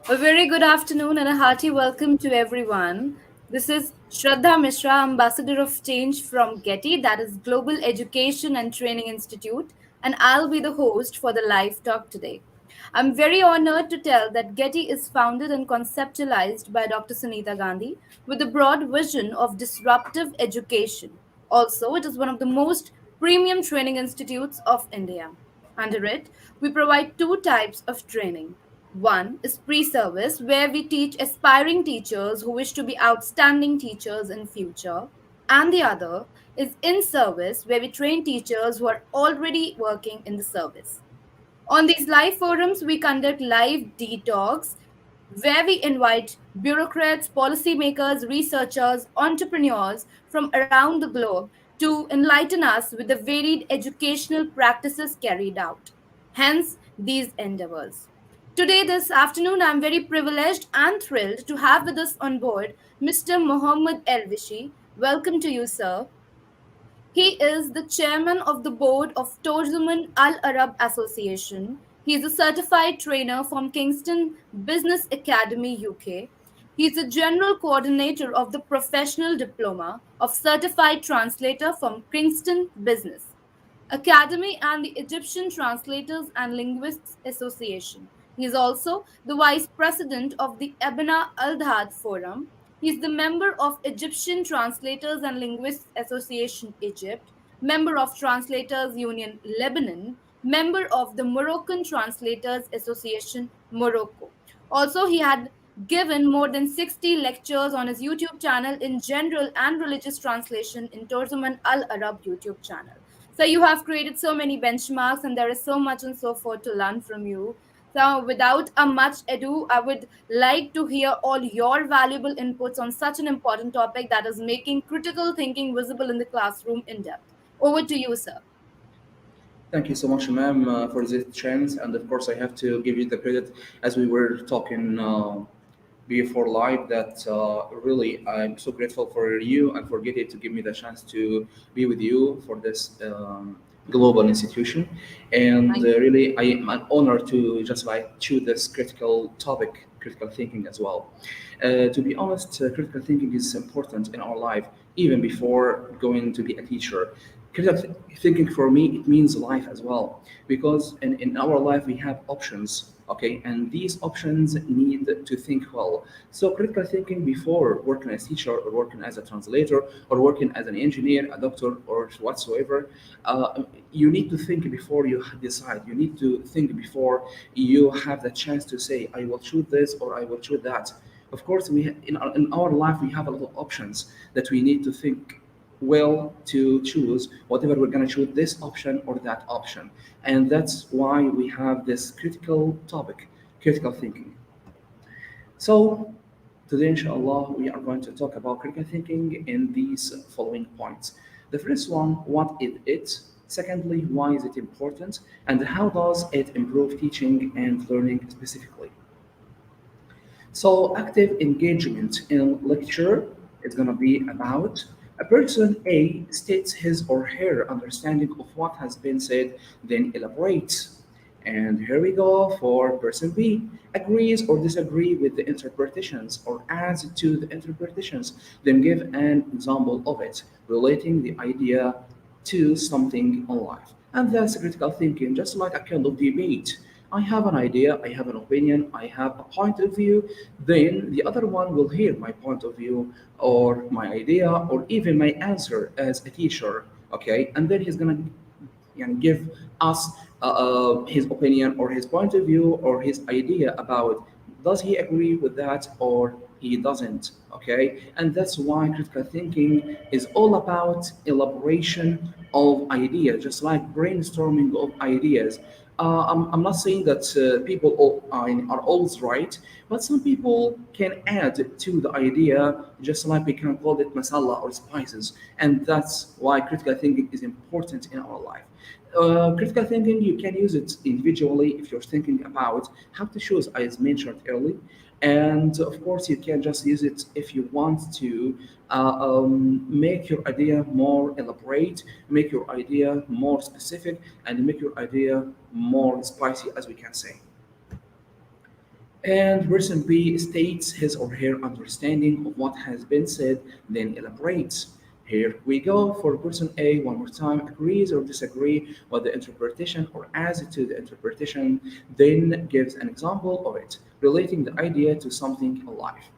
A very good afternoon and a hearty welcome to everyone. This is Shraddha Mishra, Ambassador of Change from GETI, that is Global Education and Training Institute, and I'll be the host for the live talk today. I'm very honored to tell that GETI is founded and conceptualized by Dr. Sunita Gandhi with a broad vision of disruptive education. Also, it is one of the most premium training institutes of India. Under it, we provide two types of training. One is pre service, where we teach aspiring teachers who wish to be outstanding teachers in future. And the other is in service, where we train teachers who are already working in the service. On these live forums, we conduct live talks where we invite bureaucrats, policymakers, researchers, entrepreneurs from around the globe to enlighten us with the varied educational practices carried out. Hence, these endeavors. Today, this afternoon, I'm very privileged and thrilled to have with us on board Mr. Mohammed Elwishy. Welcome to you, sir. He is the chairman of the board of Tourism Al Arab Association. He is a certified trainer from Kingston Business Academy, UK. He is a general coordinator of the professional diploma of certified translator from Kingston Business Academy and the Egyptian Translators and Linguists Association. He is also the vice president of the Abna Al Dhad Forum. He is the member of Egyptian Translators and Linguists Association Egypt, member of Translators Union Lebanon, member of the Moroccan Translators Association Morocco. Also, he had given more than 60 lectures on his YouTube channel in general and religious translation in Turjuman Al Arab YouTube channel. So you have created so many benchmarks, and there is so much and so forth to learn from you. So without a much ado, I would like to hear all your valuable inputs on such an important topic that is making critical thinking visible in the classroom in depth. Over to you, sir. Thank you so much, ma'am, for this chance. And of course, I have to give you the credit as we were talking before live that really I'm so grateful for you and for Getty to give me the chance to be with you for this global institution. And Thank you. really, I am an honor to just like choose this critical topic, critical thinking as well. To be honest, critical thinking is important in our life, even before going to be a teacher. Thinking for me, it means life as well, because in our life we have options, okay, and these options need to think well. So critical thinking before working as teacher or working as a translator or working as an engineer, a doctor, or whatsoever, you need to think before you decide. You need to think before you have the chance to say, I will choose this or I will choose that. Of course, in our life we have a lot of options that we need to think well to choose whatever we're going to choose, this option or that option. And that's why we have this critical topic, critical thinking. So today, inshallah, we are going to talk about critical thinking in these following points. The first one, what is it? Secondly, why is it important? And how does it improve teaching and learning specifically? So active engagement in lecture is going to be about a person A states his or her understanding of what has been said, then elaborates. And here we go for person B agrees or disagree with the interpretations or adds to the interpretations, then give an example of it, relating the idea to something in life. And that's critical thinking, just like a kind of debate. I have an idea, I have an opinion, I have a point of view, then the other one will hear my point of view or my idea or even my answer as a teacher, okay? And then he's gonna give us his opinion or his point of view or his idea about does he agree with that or he doesn't, okay? And that's why critical thinking is all about elaboration of ideas, just like brainstorming of ideas. I'm not saying that are always right, but some people can add to the idea, just like we can call it masala or spices. And that's why critical thinking is important in our life. Critical thinking, you can use it individually if you're thinking about how to choose, as mentioned early. And of course, you can just use it if you want to make your idea more elaborate, make your idea more specific, and make your idea more spicy, as we can say. And person B states his or her understanding of what has been said, then elaborates. Here we go for person A one more time, agrees or disagree with the interpretation or adds to the interpretation, then gives an example of it, relating the idea to something alive.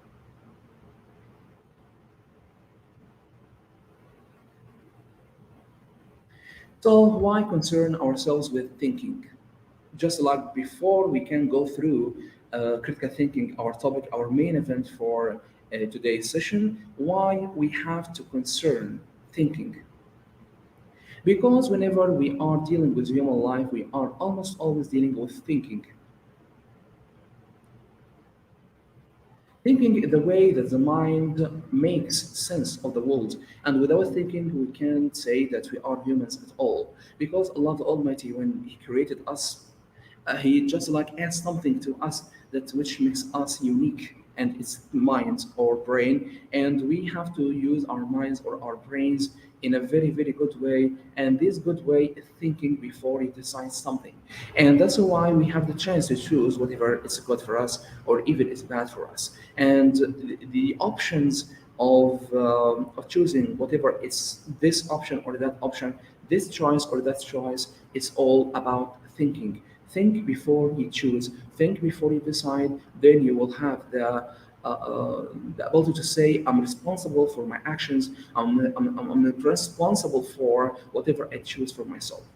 So why concern ourselves with thinking? Just like before, we can go through critical thinking, our topic, our main event for today's session, why we have to concern thinking. Because whenever we are dealing with human life, we are almost always dealing with thinking. Thinking is the way that the mind makes sense of the world. And without thinking, we can't say that we are humans at all. Because Allah the Almighty, when He created us, He just like adds something to us that which makes us unique, and it's mind or brain, and we have to use our minds or our brains in a very very good way, and this good way is thinking before you decide something, and that's why we have the chance to choose whatever is good for us or even is bad for us, and the options of choosing whatever is this option or that option, this choice or that choice, it's all about thinking. Think before you choose. Think before you decide. Then you will have the ability to say, "I'm responsible for my actions. I'm responsible for whatever I choose for myself."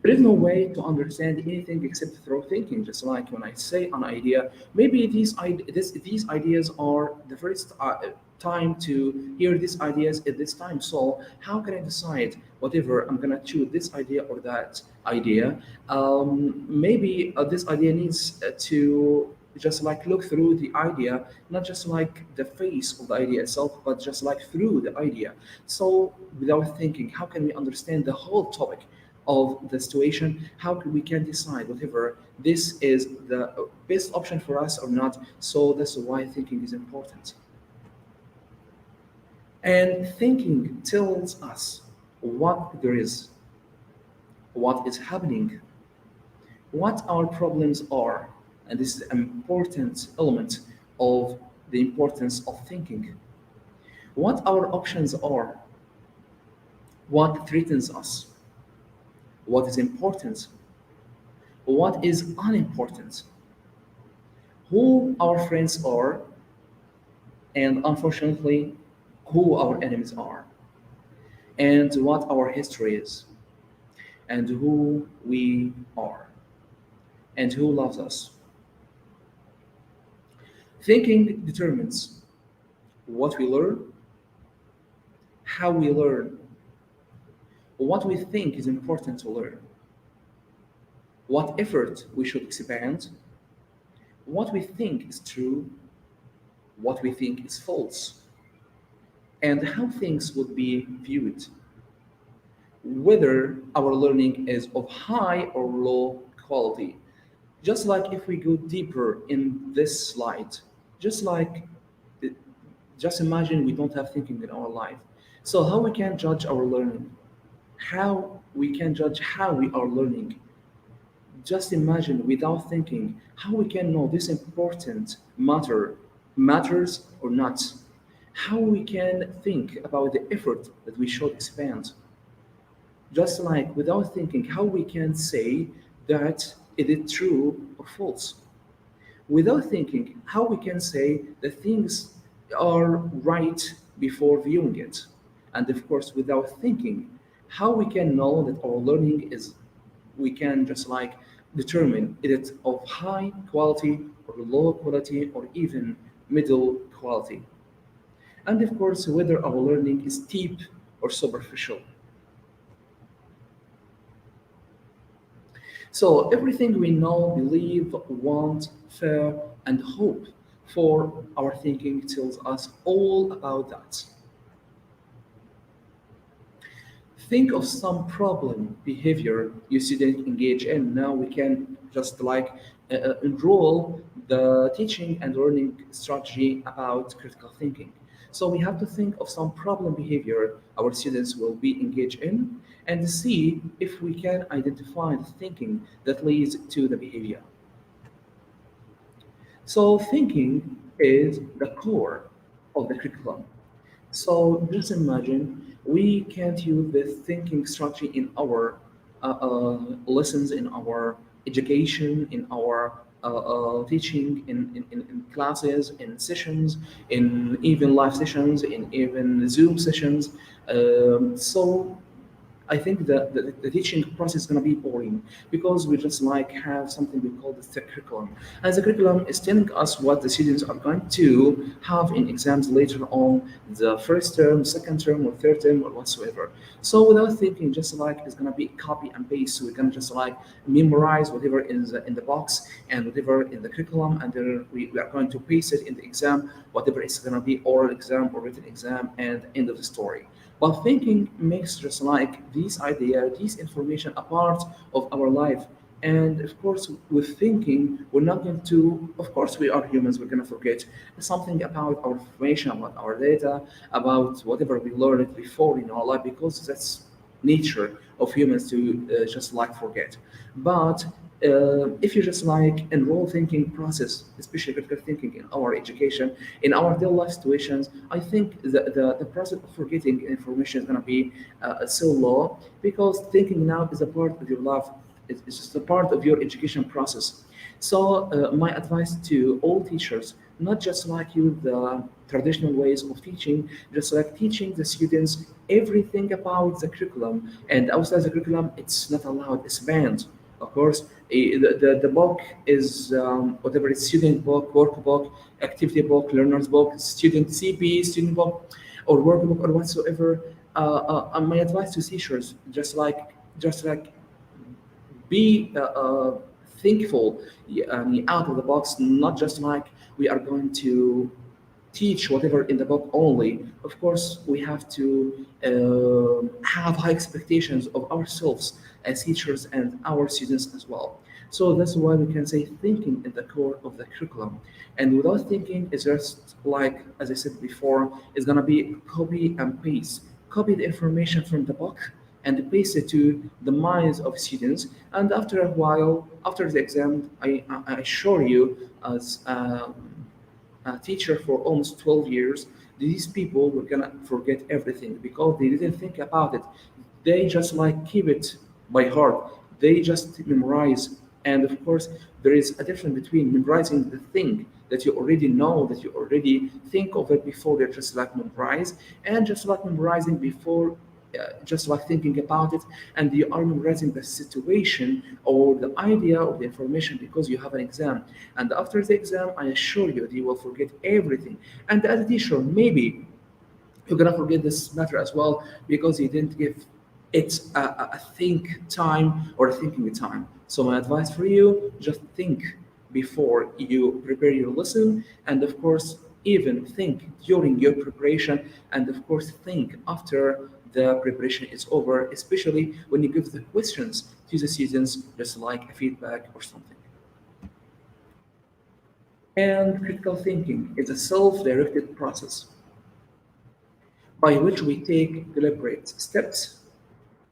There is no way to understand anything except through thinking. Just like when I say an idea, maybe these ideas are the first time to hear these ideas at this time. So how can I decide whatever I'm gonna choose this idea or that idea? Maybe this idea needs to just like look through the idea, not just like the face of the idea itself, but just like through the idea. So without thinking, how can we understand the whole topic of the situation? How can we can decide whatever this is the best option for us or not? So that's why thinking is important. And thinking tells us what there is, what is happening, what our problems are. And this is an important element of the importance of thinking. What our options are, what threatens us, what is important, what is unimportant, who our friends are, and unfortunately, who our enemies are, and what our history is, and who we are, and who loves us. Thinking determines what we learn, how we learn, what we think is important to learn, what effort we should expand, what we think is true, what we think is false, and how things would be viewed, whether our learning is of high or low quality. Just like if we go deeper in this slide, just like just imagine we don't have thinking in our life. So how we can judge our learning? How we can judge how we are learning? Just imagine without thinking how we can know this important matters or not. How we can think about the effort that we should expand. Just like without thinking how we can say that it is true or false. Without thinking how we can say that things are right before viewing it. And of course, without thinking how we can know that our learning is, we can just like determine is it of high quality or low quality or even middle quality. And of course, whether our learning is deep or superficial. So everything we know, believe, want, fear, and hope for our thinking tells us all about that. Think of some problem behavior you didn't engage in. Now we can just like enroll the teaching and learning strategy about critical thinking. So we have to think of some problem behavior our students will be engaged in, and see if we can identify the thinking that leads to the behavior. So thinking is the core of the curriculum. So just imagine we can't use this thinking strategy in our lessons, in our education, in our teaching, in classes, in sessions, in even live sessions, in even Zoom sessions. So I think that the teaching process is going to be boring because we just like have something we call the curriculum. And the curriculum is telling us what the students are going to have in exams later on, the first term, second term, or third term, or whatsoever. So without thinking, just like it's going to be copy and paste. So we can just like memorize whatever in the box and whatever in the curriculum, and then we are going to paste it in the exam, whatever it's going to be oral exam or written exam, and end of the story. But thinking makes just like this idea, this information a part of our life. And of course, with thinking, we're not going to, of course, we are humans, we're going to forget something about our information, about our data, about whatever we learned before in our life, because that's nature of humans to just like forget. But if you just like enroll thinking process, especially critical thinking in our education, in our daily life situations, I think the process of forgetting information is going to be so low because thinking now is a part of your life. It's just a part of your education process. So my advice to all teachers, not just like you the traditional ways of teaching, just like teaching the students everything about the curriculum, and outside the curriculum, it's not allowed. It's banned. Of course, the book is whatever it's student book, workbook, activity book, learner's book, student CP, student book, or workbook or whatsoever. My advice to teachers, just like be thankful out of the box, not just like we are going to teach whatever in the book only. Of course, we have to have high expectations of ourselves as teachers and our students as well. So that's why we can say thinking in the core of the curriculum. And without thinking, it's just like, as I said before, it's going to be copy and paste. Copy the information from the book and paste it to the minds of students. And after a while, after the exam, I assure you, as a teacher for almost 12 years, these people were gonna forget everything because they didn't think about it. They just like keep it by heart. They just memorize. And of course, there is a difference between memorizing the thing that you already know, that you already think of it before they just like memorize, and just like memorizing before just like thinking about it, and you are memorizing the situation or the idea of the information because you have an exam. And after the exam, I assure you, you will forget everything. And as a teacher, maybe you're gonna forget this matter as well because you didn't give it a think time or a thinking time. So my advice for you, just think before you prepare your lesson, and of course even think during your preparation, and of course think after the preparation is over, especially when you give the questions to the students just like a feedback or something. And critical thinking is a self-directed process by which we take deliberate steps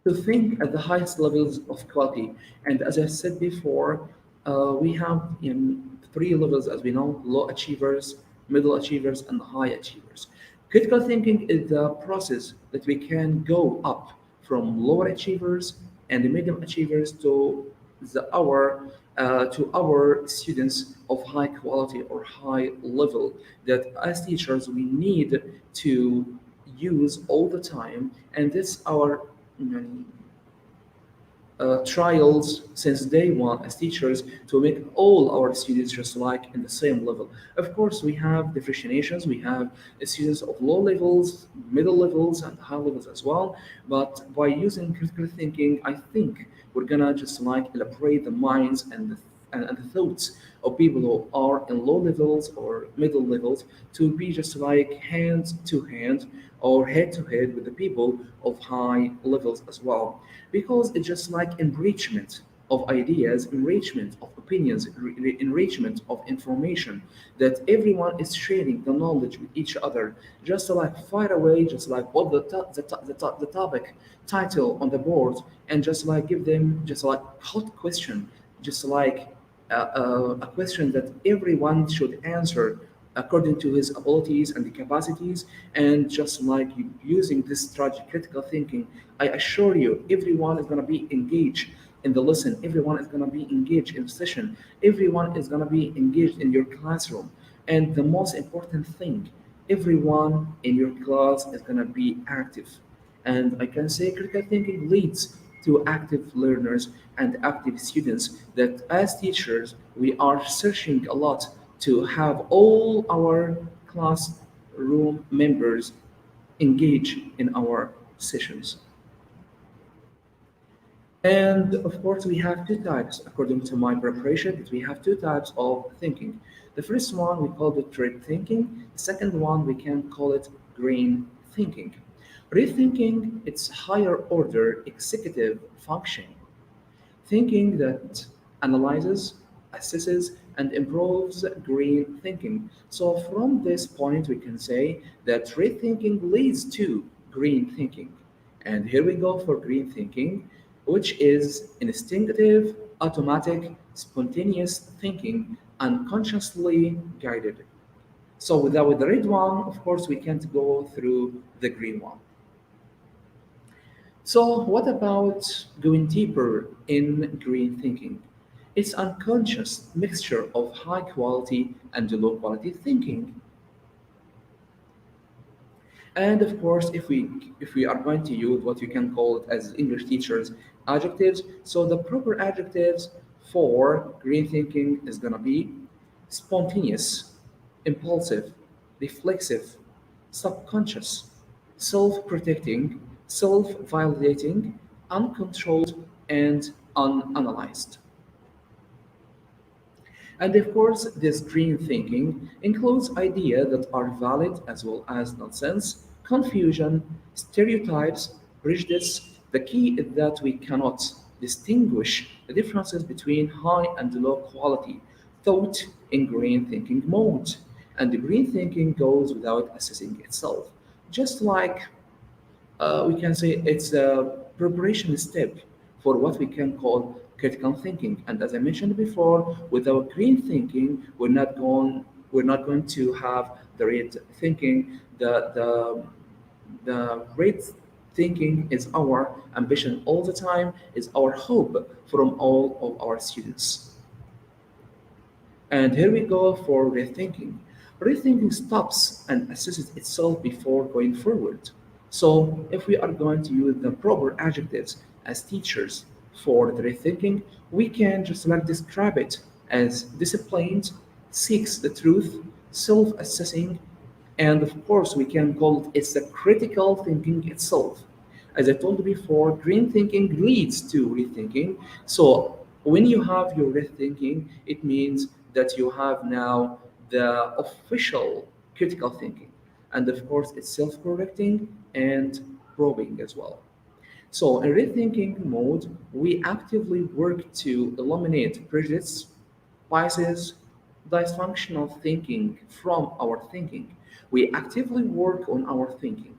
to think at the highest levels of quality. And as I said before, we have in three levels, as we know: low achievers, middle achievers, and high achievers. Critical thinking is the process that we can go up from lower achievers and the medium achievers to our students of high quality or high level that as teachers we need to use all the time, and this our mm, trials since day one as teachers to make all our students just like in the same level. Of course, we have differentiations. We have students of low levels, middle levels, and high levels as well. But by using critical thinking, I think we're gonna just like elaborate the minds and the thoughts of people who are in low levels or middle levels to be just like hand to hand or head to head with the people of high levels as well, because it's just like enrichment. of ideas, enrichment of opinions, enrichment of information, that everyone is sharing the knowledge with each other, just like fire away, just like put the topic title on the board, and just like give them just like hot question, just like a question that everyone should answer according to his abilities and the capacities, and just like using this strategy critical thinking, I assure you everyone is going to be engaged in the lesson, everyone is going to be engaged in the session, everyone is going to be engaged in your classroom, and the most important thing, everyone in your class is going to be active. And I can say critical thinking leads to active learners and active students, that as teachers, we are searching a lot to have all our classroom members engage in our sessions. And of course, we have two types, according to my preparation, that we have two types of thinking. The first one, we call it red thinking. The second one, we can call it green thinking. Red thinking, it's higher order executive function, thinking that analyzes, assesses, and improves green thinking. So from this point, we can say that red thinking leads to green thinking. And here we go for green thinking, which is instinctive, automatic, spontaneous thinking, unconsciously guided. So without the red one, of course, we can't go through the green one. So, what about going deeper in green thinking? It's unconscious mixture of high quality and low quality thinking. And of course, if we are going to use what you can call it as English teachers adjectives, so the proper adjectives for green thinking is gonna be spontaneous, impulsive, reflexive, subconscious, self-protecting, self-validating, uncontrolled, and unanalyzed. And of course, this green thinking includes ideas that are valid as well as nonsense, confusion, stereotypes, prejudice. The key is that we cannot distinguish the differences between high and low quality thought in green thinking mode. And the green thinking goes without assessing itself. Just like we can say it's a preparation step for what we can call critical thinking. And as I mentioned before, without green thinking, we're not going to have the red thinking. The red thinking is our ambition all the time, is our hope from all of our students. And here we go for rethinking. Rethinking stops and assesses itself before going forward. So, if we are going to use the proper adjectives as teachers for the rethinking, we can just like describe it as disciplined, seeks the truth, self assessing, and of course, we can call it it's the critical thinking itself. As I told you before, green thinking leads to rethinking. So when you have your rethinking, it means that you have now the official critical thinking. And of course, it's self correcting and probing as well. So in rethinking mode, we actively work to eliminate prejudice, biases, dysfunctional thinking from our thinking. We actively work on our thinking.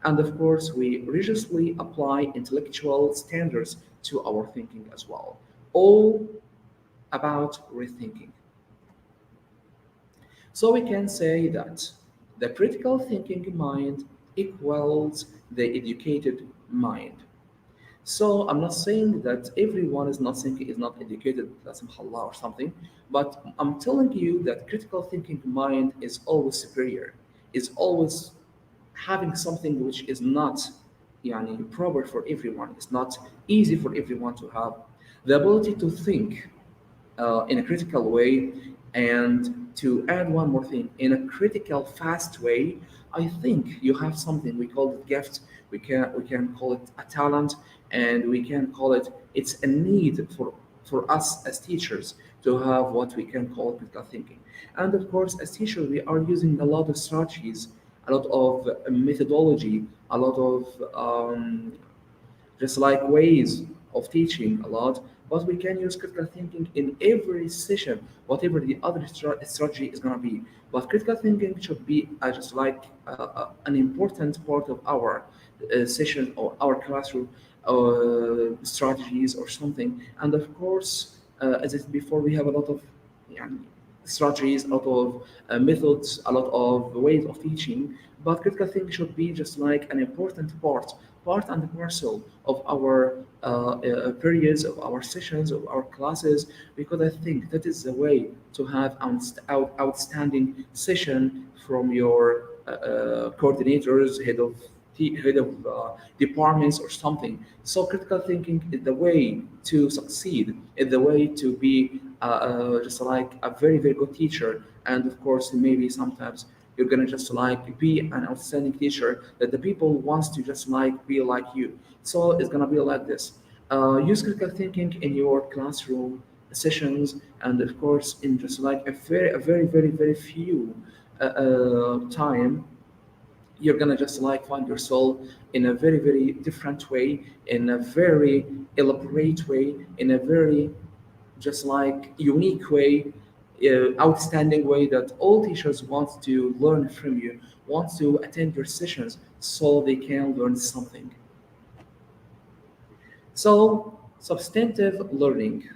And of course, we rigorously apply intellectual standards to our thinking as well. All about rethinking. So we can say that the critical thinking mind equals the educated mind. So I'm not saying that everyone is not thinking is not educated, that's Allah or something, but I'm telling you that critical thinking mind is always superior, is always having something which is not proper for everyone. It's not easy for everyone to have the ability to think in a critical way. And to add one more thing, in a critical, fast way, I think you have something we call it gift. We can call it a talent, and we can call it it's a need for us as teachers to have what we can call critical thinking. And of course, as teachers, we are using a lot of strategies, a lot of methodology, a lot of just like ways of teaching a lot, but we can use critical thinking in every session, whatever the other strategy is going to be. But critical thinking should be just like an important part of our session or our classroom strategies or something. And of course, as I said before, we have a lot of yeah, strategies, a lot of methods, a lot of ways of teaching. But critical thinking should be just like an important part and parcel of our periods, of our sessions, of our classes, because I think that is the way to have outstanding session from your coordinators, head of departments or something. So critical thinking is the way to succeed, is the way to be just like a very, very good teacher. And of course, maybe sometimes you're gonna just like be an outstanding teacher that the people wants to just like be like you. So it's gonna be like this. Use critical thinking in your classroom sessions, and of course, in just like a very few time, you're gonna just like find yourself in a very, very different way, in a very elaborate way, in a very just like unique way, outstanding way that all teachers want to learn from you, want to attend your sessions so they can learn something. So, substantive learning.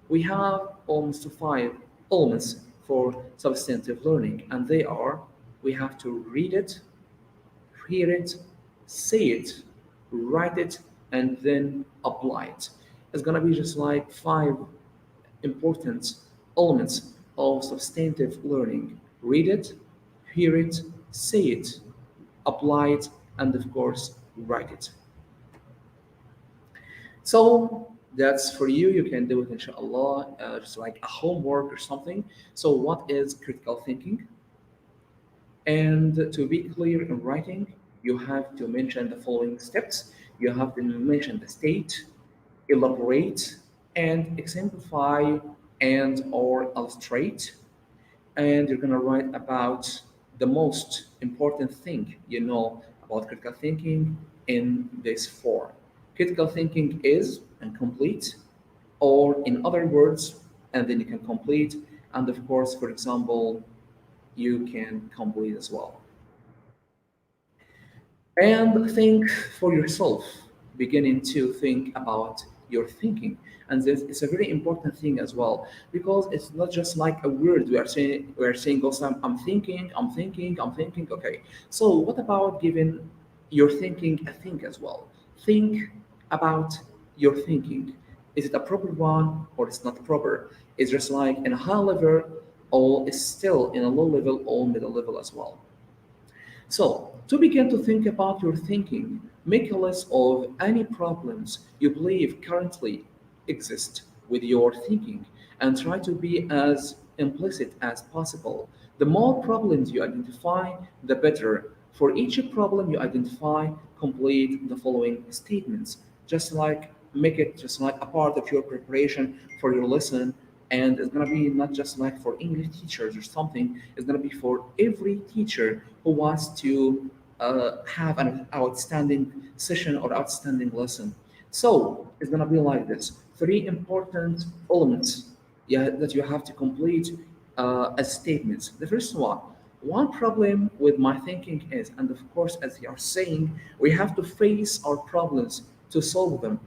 We have almost five elements for substantive learning, and they are: we have to read it, hear it, say it, write it, and then apply it. It's gonna be just like five important elements of substantive learning: read it, hear it, say it, apply it, and of course, write it. So that's for you. You can do it, inshallah, just like a homework or something. So, what is critical thinking? And to be clear in writing, you have to mention the following steps. You have to mention the state, elaborate, and exemplify and or illustrate. And you're going to write about the most important thing you know about critical thinking in this form. Critical thinking is incomplete, or in other words, and then you can complete. And of course, for example, you can complete as well. And think for yourself, beginning to think about your thinking. And this is a very important thing as well, because it's not just like a word we are saying also, I'm thinking. Okay, so what about giving your thinking a think as well? Think about your thinking. Is it a proper one or it's not proper? Is just like in a high level, or is still in a low level or middle level as well? So, to begin to think about your thinking, make a list of any problems you believe currently exist with your thinking and try to be as implicit as possible. The more problems you identify, the better. For each problem you identify, complete the following statements. Just like make it just like a part of your preparation for your lesson, and it's going to be not just like for English teachers or something. It's going to be for every teacher who wants to have an outstanding session or outstanding lesson. So it's going to be like this: three important elements, yeah, that you have to complete as statements. The first one problem with my thinking is, and of course, as you are saying, we have to face our problems to solve them,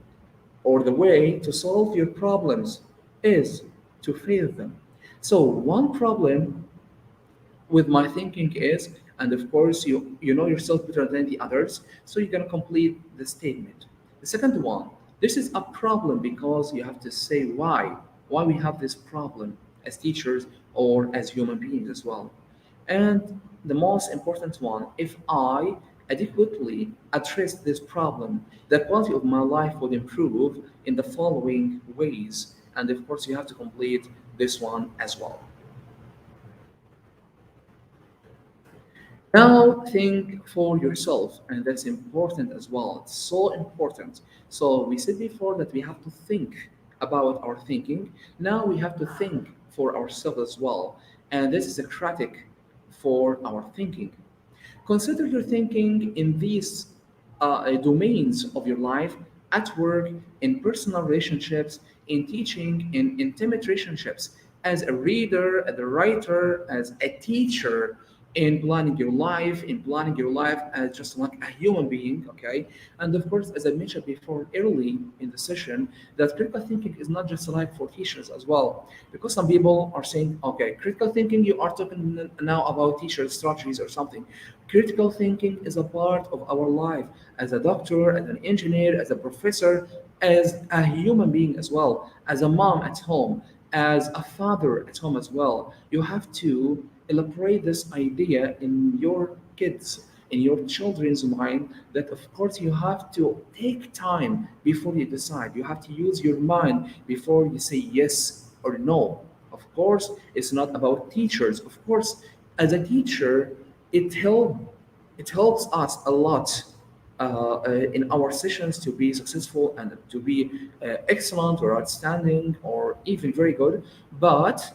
or the way to solve your problems is to fail them. So one problem with my thinking is, and of course you know yourself better than the others, so you're going to complete the statement. The second one, this is a problem because you have to say why we have this problem as teachers or as human beings as well. And the most important one, if I adequately address this problem, the quality of my life would improve in the following ways. And of course, you have to complete this one as well. Now think for yourself, and that's important as well. It's so important. So we said before that we have to think about our thinking. Now we have to think for ourselves as well. And this is a critic for our thinking. Consider your thinking in these domains of your life: at work, in personal relationships, in teaching in intimate relationships, as a reader, as a writer, as a teacher, in planning your life as just like a human being, okay? And of course, as I mentioned before early in the session, that critical thinking is not just like for teachers as well. Because some people are saying, okay, critical thinking, you are talking now about teacher strategies or something. Critical thinking is a part of our life as a doctor, as an engineer, as a professor, as a human being as well, as a mom at home, as a father at home as well. You have to elaborate this idea in your kids, in your children's mind, that of course you have to take time before you decide. You have to use your mind before you say yes or no. Of course, it's not about teachers. Of course, as a teacher, it help it helps us a lot in our sessions to be successful and to be excellent or outstanding or even very good. But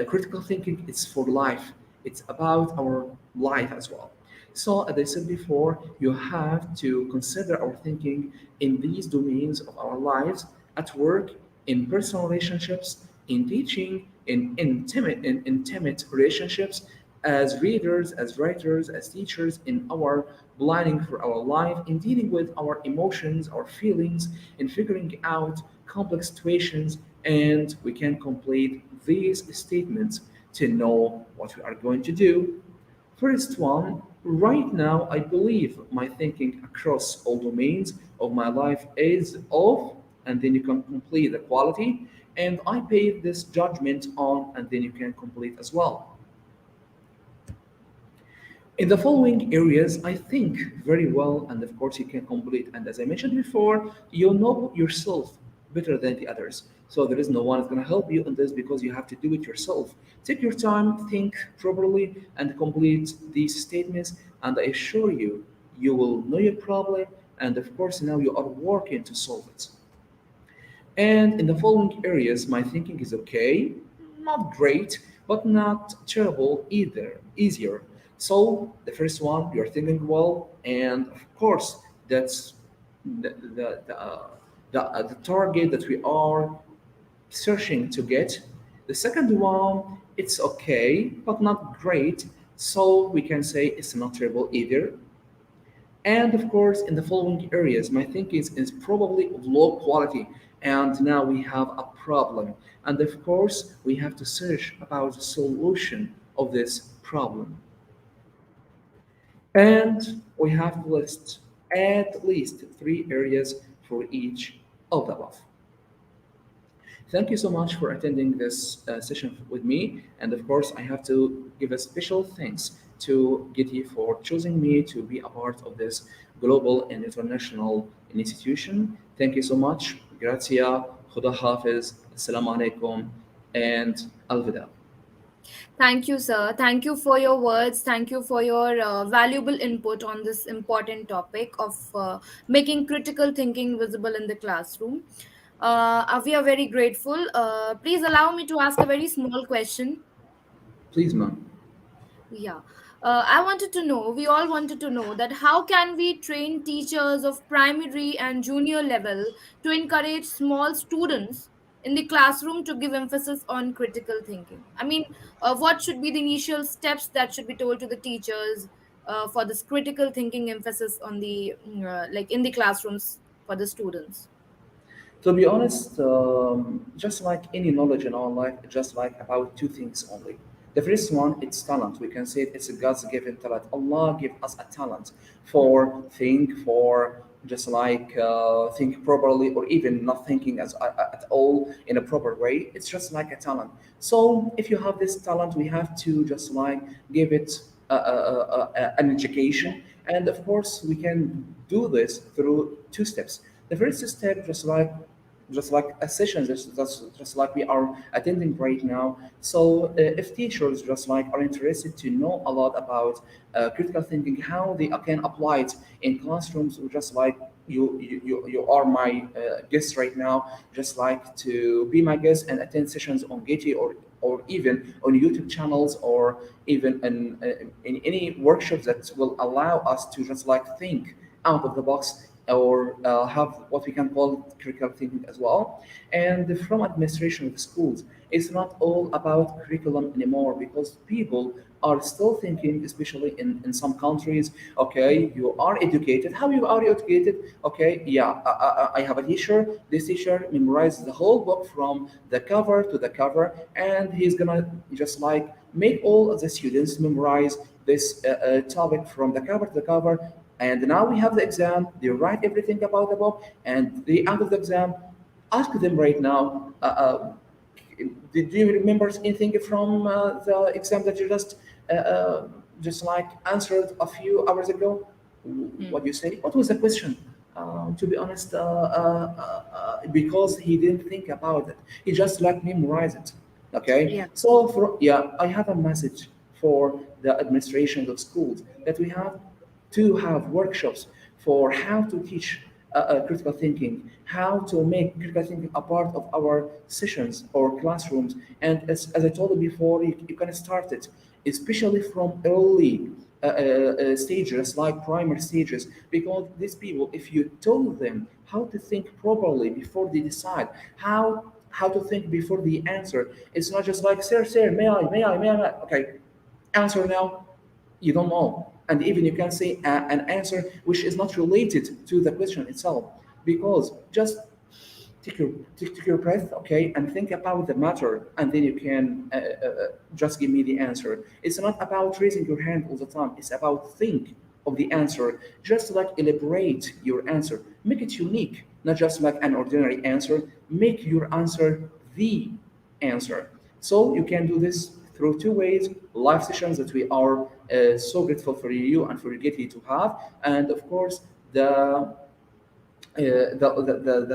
critical thinking is for life. It's about our life as well. So, as I said before, you have to consider our thinking in these domains of our lives, at work, in personal relationships, in teaching, in intimate relationships, as readers, as writers, as teachers, in our planning for our life, in dealing with our emotions, our feelings, in figuring out complex situations, and we can complete these statements to know what we are going to do. First one, right now, I believe my thinking across all domains of my life is of, and then you can complete the quality, and I pay this judgment on, and then you can complete as well. In the following areas, I think very well, and of course, you can complete. And as I mentioned before, you know yourself better than the others. So there is no one is going to help you in this because you have to do it yourself. Take your time, think properly, and complete these statements. And I assure you, you will know your problem. And of course, now you are working to solve it. And in the following areas, my thinking is okay, not great, but not terrible either, easier. So the first one, you're thinking well, and of course, that's the target that we are searching to get. The second one, it's okay, but not great. So we can say it's not terrible either. And of course, in the following areas, my thinking is probably of low quality. And now we have a problem. And of course, we have to search about the solution of this problem. And we have to list at least three areas for each of the above. Thank you so much for attending this session with me. And of course, I have to give a special thanks to Getty for choosing me to be a part of this global and international institution. Thank you so much. Grazie. Khuda Hafiz. Assalamu alaikum. And Alvida. Thank you, sir. Thank you for your words. Thank you for your valuable input on this important topic of making critical thinking visible in the classroom. We are very grateful. Please allow me to ask a very small question. Please, ma'am. Yeah. I wanted to know, we all wanted to know that how can we train teachers of primary and junior level to encourage small students in the classroom to give emphasis on critical thinking? I mean, what should be the initial steps that should be told to the teachers for this critical thinking emphasis on the, like in the classrooms for the students? To be honest, just like any knowledge in our life, it's just like about two things only. The first one, it's talent. We can say it's a God's given talent. Allah gave us a talent for for just like think properly, or even not thinking at all in a proper way. It's just like a talent. So if you have this talent, we have to just like give it an education, and of course we can do this through two steps. The first step, just like a session, just like we are attending right now. So if teachers just like are interested to know a lot about critical thinking, how they can apply it in classrooms, or just like you are my guest right now, just like to be my guest and attend sessions on Getty, or even on YouTube channels, or even in any workshops that will allow us to just like think out of the box or have what we can call critical thinking as well. And from administration of schools, it's not all about curriculum anymore because people are still thinking, especially in some countries, okay, you are educated. How you are educated? Okay, yeah, I have a teacher. This teacher memorizes the whole book from the cover to the cover, and he's gonna just like make all of the students memorize this topic from the cover to the cover. And now we have the exam. They write everything about the book, and the end of the exam, ask them right now. Did you remember anything from the exam that you uh, uh, just like answered a few hours ago? Hmm. What do you say? What was the question? To be honest, because he didn't think about it, he just like memorized it. Okay, Yeah. so for yeah, I have a message for the administration of schools that we have to have workshops for how to teach critical thinking, how to make critical thinking a part of our sessions or classrooms. And as I told you before, you can start it, especially from early stages, like primary stages, because these people, if you told them how to think properly before they decide, how to think before they answer, it's not just like, sir, may I? Okay, answer now, you don't know. And even you can say an answer which is not related to the question itself, because just take your breath, okay, and think about the matter, and then you can just give me the answer. It's not about raising your hand all the time. It's about think of the answer, just like elaborate your answer, make it unique, not just like an ordinary answer. Make your answer the answer. So you can do this through two ways: live sessions that we are so grateful for you and for Getty to have, and of course the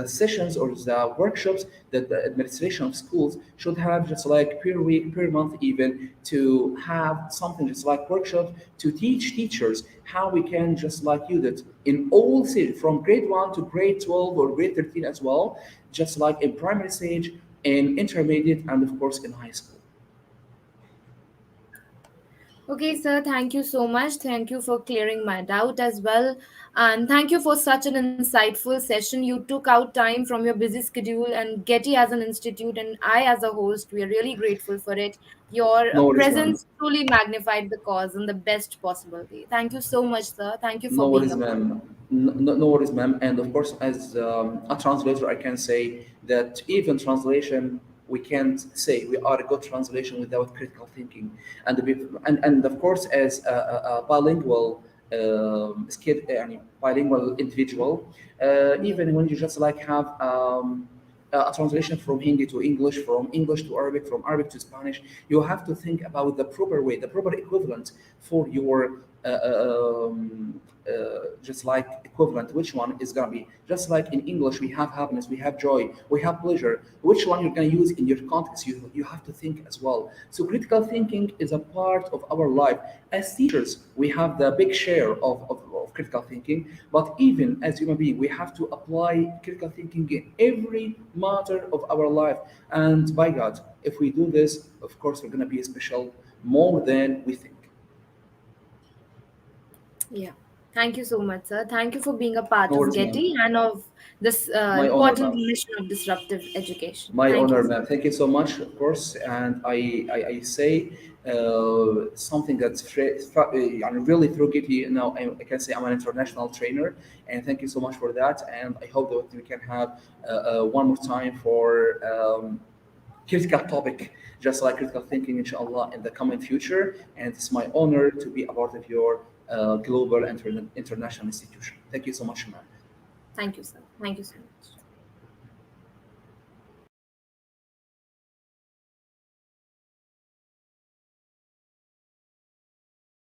sessions or the workshops that the administration of schools should have, just like per week, per month, even to have something just like workshops to teach teachers how we can just like use it in all stages, from grade 1 to grade 12 or grade 13 as well, just like in primary stage, in intermediate, and of course in high school. Okay, sir, thank you so much. Thank you for clearing my doubt as well. And thank you for such an insightful session. You took out time from your busy schedule, and Getty as an institute and I as a host, we are really grateful for it. Your No worries, ma'am. presence truly magnified the cause in the best possible way. Thank you so much, sir. Thank you No for being worries, a part. ma'am. No worries, ma'am. And of course, as a translator, I can say that even translation, we can't say we are a good translation without critical thinking. And of course, as a bilingual skill, bilingual individual, Yeah. even when you just like have a translation from Hindi to English, from English to Arabic, from Arabic to Spanish, you have to think about the proper way, the proper equivalent for your just like equivalent. Which one is gonna be? Just like in English, we have happiness, we have joy, we have pleasure. Which one you're gonna use in your context? You have to think as well. So critical thinking is a part of our life. As teachers, we have the big share of critical thinking, but even as human beings, we have to apply critical thinking in every matter of our life. And by God, if we do this, of course, we're gonna be special more than we think. Yeah. Thank you so much, sir. Thank you for being a part No of worries, ma'am. Getty and of this My honor, important ma'am. mission of disruptive education. My Thank you, honor, sir. ma'am. Thank you so much, of course. And I say something that's I'm really through it. You know, I can say I'm an international trainer, and thank you so much for that. And I hope that we can have one more time for critical topic, just like critical thinking, inshallah, in the coming future. And it's my honor to be a part of your global international institution. Thank you so much, ma'am. Thank you, sir. Thank you so much.